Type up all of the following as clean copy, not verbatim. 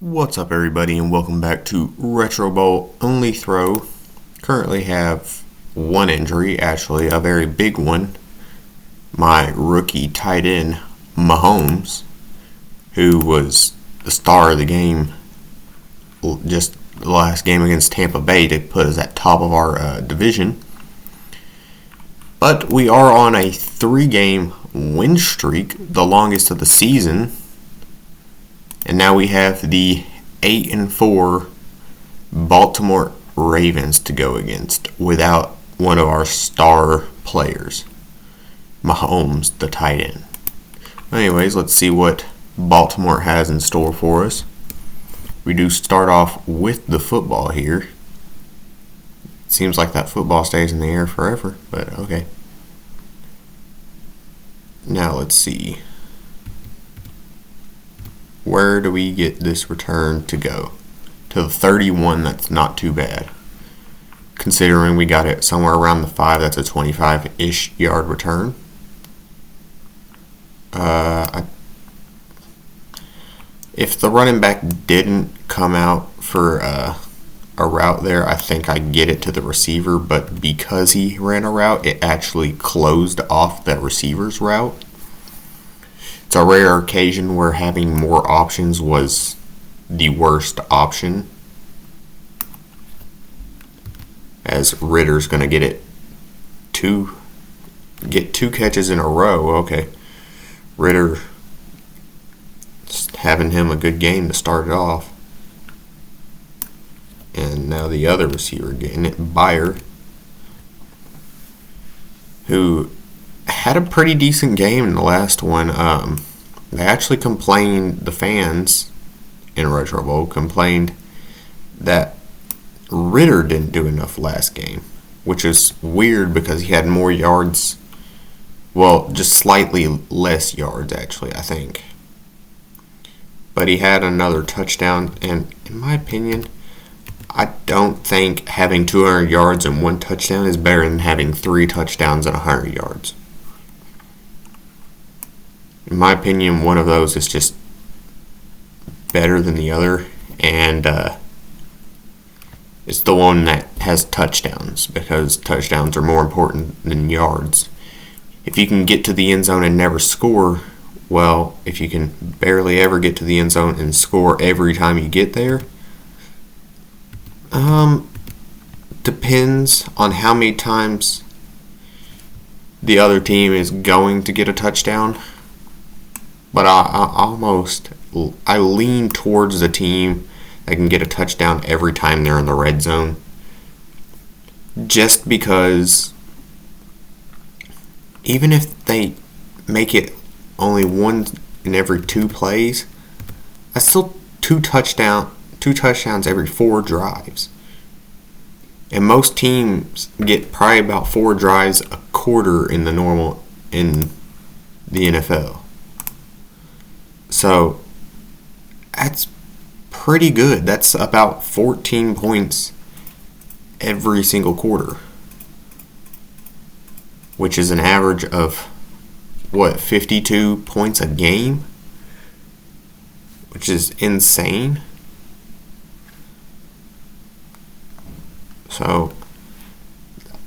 What's up, everybody, and welcome back to Retro Bowl Only Throw. Currently have one injury, actually a very big one. My rookie tight end, Mahomes, who was the star of the game just the last game against Tampa Bay to put us at top of our division. But we are on a 3-game win streak, the longest of the season. And now we have the 8-4 Baltimore Ravens to go against without one of our star players, Mahomes, the tight end. Anyways, let's see what Baltimore has in store for us. We do start off with the football here. Seems like that football stays in the air forever, but okay. Now let's see. Where do we get this return to go? To the 31, that's not too bad. Considering we got it somewhere around the 5, that's a 25-ish yard return. If the running back didn't come out for a route there, I think I get it to the receiver, but because he ran a route, it actually closed off that receiver's route. It's a rare occasion where having more options was the worst option, as Ritter's going to get two catches in a row. Okay, Ritter, just having him a good game to start it off. And now the other receiver getting it, Bayer, who had a pretty decent game in the last one. They actually complained, the fans in Retro Bowl complained that Ritter didn't do enough last game, which is weird because he had more yards, well, just slightly less yards actually, I think. But he had another touchdown, and in my opinion, I don't think having 200 yards and one touchdown is better than having 3 touchdowns and 100 yards. In my opinion, one of those is just better than the other, and it's the one that has touchdowns, because touchdowns are more important than yards. If you can get to the end zone and never score, well, if you can barely ever get to the end zone and score every time you get there, depends on how many times the other team is going to get a touchdown. But I lean towards the team that can get a touchdown every time they're in the red zone. Just because even if they make it only one in every 2 plays, that's still two touchdowns every 4 drives. And most teams get probably about 4 drives a quarter in the NFL. So that's pretty good. That's about 14 points every single quarter, which is an average of 52 points a game, which is insane. So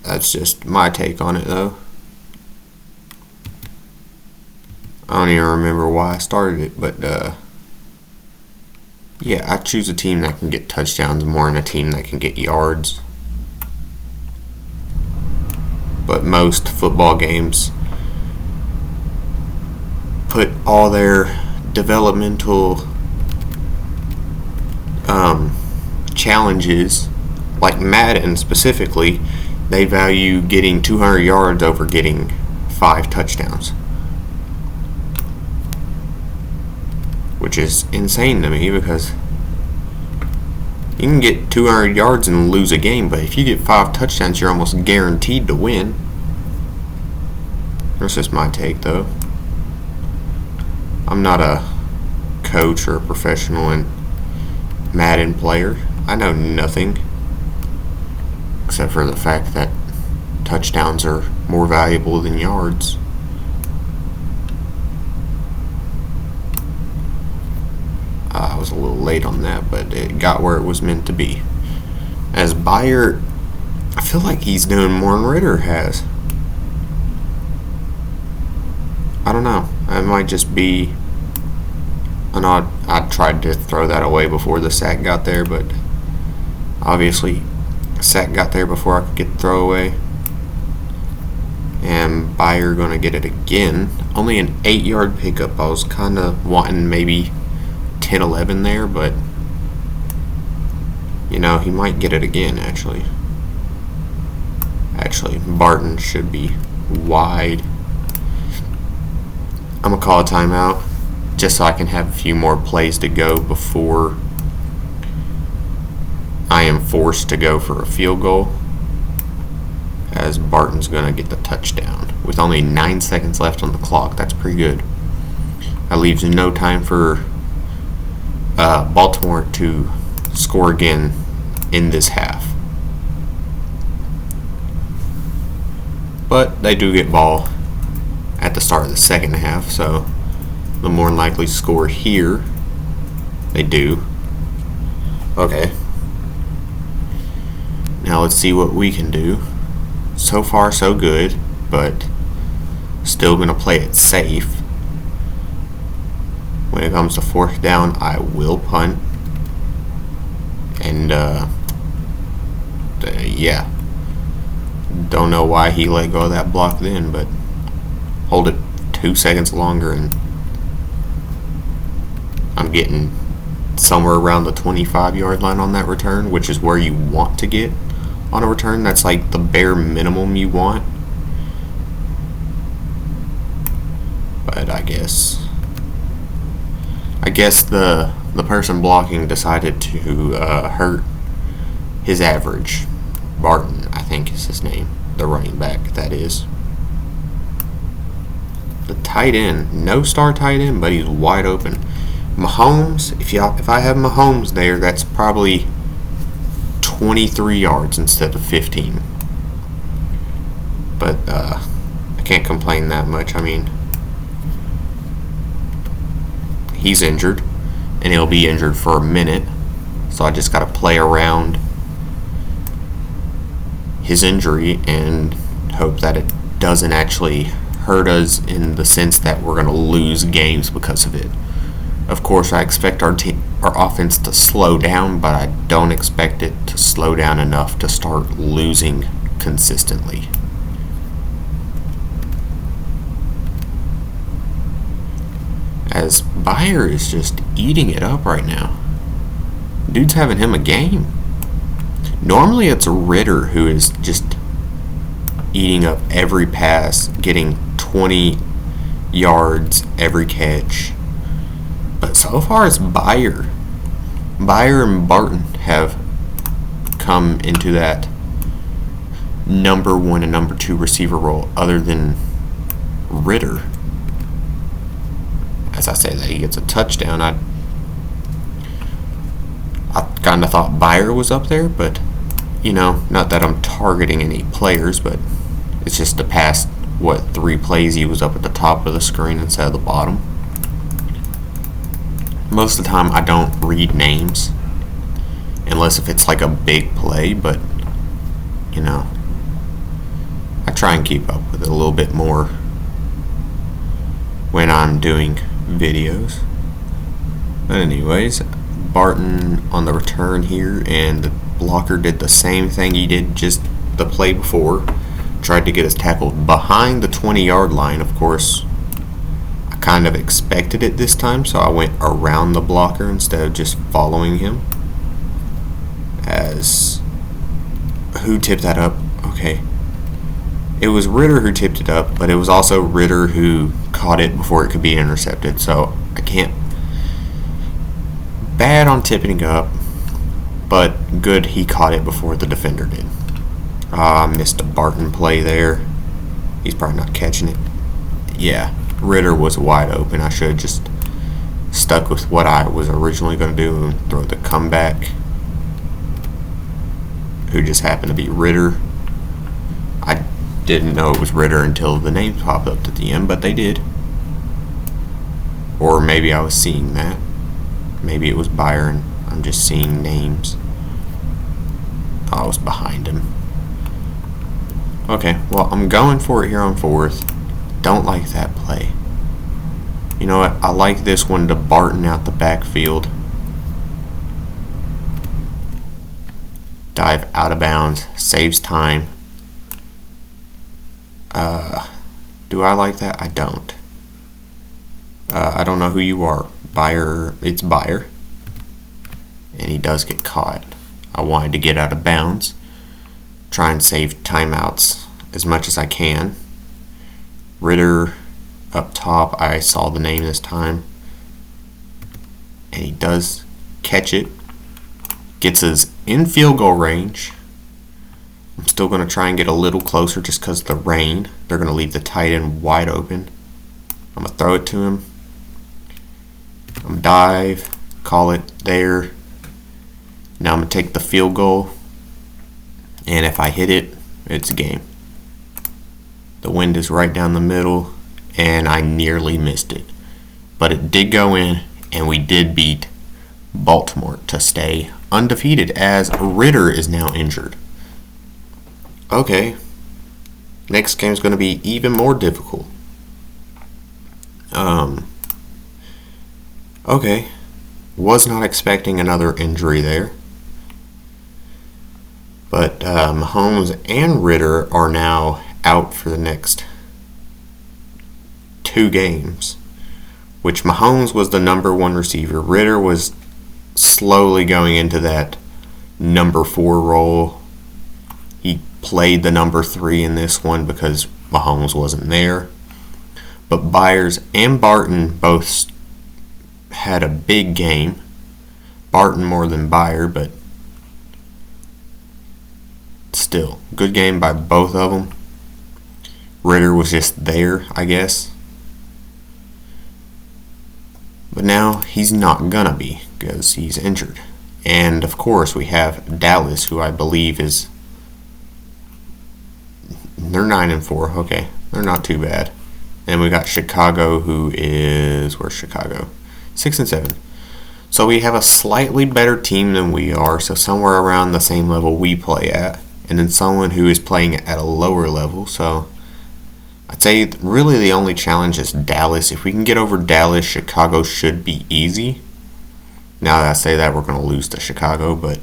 that's just my take on it, though. I don't even remember why I started it, but yeah, I choose a team that can get touchdowns more than a team that can get yards. But most football games put all their developmental challenges, like Madden specifically, they value getting 200 yards over getting 5 touchdowns. Which is insane to me, because you can get 200 yards and lose a game, but if you get 5 touchdowns, you're almost guaranteed to win. That's just my take, though. I'm not a coach or a professional and Madden player. I know nothing except for the fact that touchdowns are more valuable than yards. was a little late on that, but it got where it was meant to be. As Bayer, I feel like he's doing more than Ritter has. I don't know. It might just be an odd. I tried to throw that away before the sack got there, but obviously sack got there before I could get the throw away. And Bayer gonna get it again. Only an 8-yard pickup. I was kind of wanting maybe 10-11 there, but you know, he might get it again. Actually, Barton should be wide. I'm gonna call a timeout just so I can have a few more plays to go before I am forced to go for a field goal, as Barton's going to get the touchdown. With only 9 seconds left on the clock, that's pretty good. That leaves no time for Baltimore to score again in this half. But they do get ball at the start of the second half, so the more likely score here, they do. Okay. Now let's see what we can do. So far, so good, but still going to play it safe. When it comes to fourth down, I will punt. And, yeah. Don't know why he let go of that block then, but hold it 2 seconds longer and I'm getting somewhere around the 25-yard line on that return, which is where you want to get on a return. That's like the bare minimum you want. But I guess the person blocking decided to hurt his average. Barton, I think is his name. The running back, that is. The tight end, no star tight end, but he's wide open. Mahomes, if I have Mahomes there, that's probably 23 yards instead of 15. But I can't complain that much. I mean, he's injured, and he'll be injured for a minute, so I just got to play around his injury and hope that it doesn't actually hurt us in the sense that we're going to lose games because of it. Of course, I expect our offense to slow down, but I don't expect it to slow down enough to start losing consistently. As Bayer is just eating it up right now. Dude's having him a game. Normally it's Ritter who is just eating up every pass, getting 20 yards every catch. But so far it's Bayer. Bayer and Barton have come into that number 1 and number 2 receiver role other than Ritter. As I say that he gets a touchdown, I kind of thought Bayer was up there, but you know, not that I'm targeting any players, but it's just the past 3 plays he was up at the top of the screen instead of the bottom. Most of the time I don't read names unless if it's like a big play, but you know, I try and keep up with it a little bit more when I'm doing videos. But anyways, Barton on the return here, and the blocker did the same thing he did just the play before. Tried to get us tackled behind the 20-yard line. Of course, I kind of expected it this time, so I went around the blocker instead of just following him. As who tipped that up? Okay. It was Ritter who tipped it up, but it was also Ritter who caught it before it could be intercepted, so I can't. Bad on tipping up, but good he caught it before the defender did. Missed a Barton play there. He's probably not catching it. Yeah, Ritter was wide open. I should have just stuck with what I was originally going to do and throw the comeback, who just happened to be Ritter. I didn't know it was Ritter until the names popped up at the end, but they did. Or maybe I was seeing that. maybe it was Byron. I'm just seeing names. Oh, I was behind him. Okay, well, I'm going for it here on 4th. Don't like that play. You know what? I like this one to Barton out the backfield. Dive out of bounds. Saves time. Do I like that? I don't. I don't know who you are. Buyer. It's Buyer. And he does get caught. I wanted to get out of bounds. Try and save timeouts as much as I can. Ritter up top. I saw the name this time. And he does catch it. Gets us in field goal range. I'm still going to try and get a little closer just because of the rain. They're going to leave the tight end wide open. I'm going to throw it to him. I'm going to dive. Call it there. Now I'm going to take the field goal. And if I hit it, it's a game. The wind is right down the middle. And I nearly missed it. But it did go in. And we did beat Baltimore to stay undefeated as Ritter is now injured. Okay. Next game is going to be even more difficult. Okay. Was not expecting another injury there. But Mahomes and Ritter are now out for the next 2 games. Which Mahomes was the number 1 receiver. Ritter was slowly going into that number 4 role. He played the number 3 in this one because Mahomes wasn't there. But Byers and Barton both had a big game. Barton more than Byer, but still, good game by both of them. Ritter was just there, I guess. But now he's not gonna be because he's injured. And of course we have Dallas, who I believe is, they're 9-4. Okay, they're not too bad. And we got Chicago, who is, where's Chicago? 6-7. So we have a slightly better team than we are, so somewhere around the same level we play at, and then someone who is playing at a lower level. So I'd say really the only challenge is Dallas. If we can get over Dallas, Chicago should be easy. Now that I say that, we're going to lose to Chicago, but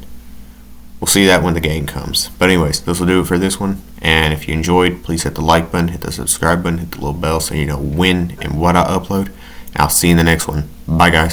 we'll see that when the game comes. But anyways, this will do it for this one. And if you enjoyed, please hit the like button, hit the subscribe button, hit the little bell so you know when and what I upload. And I'll see you in the next one. Bye, guys.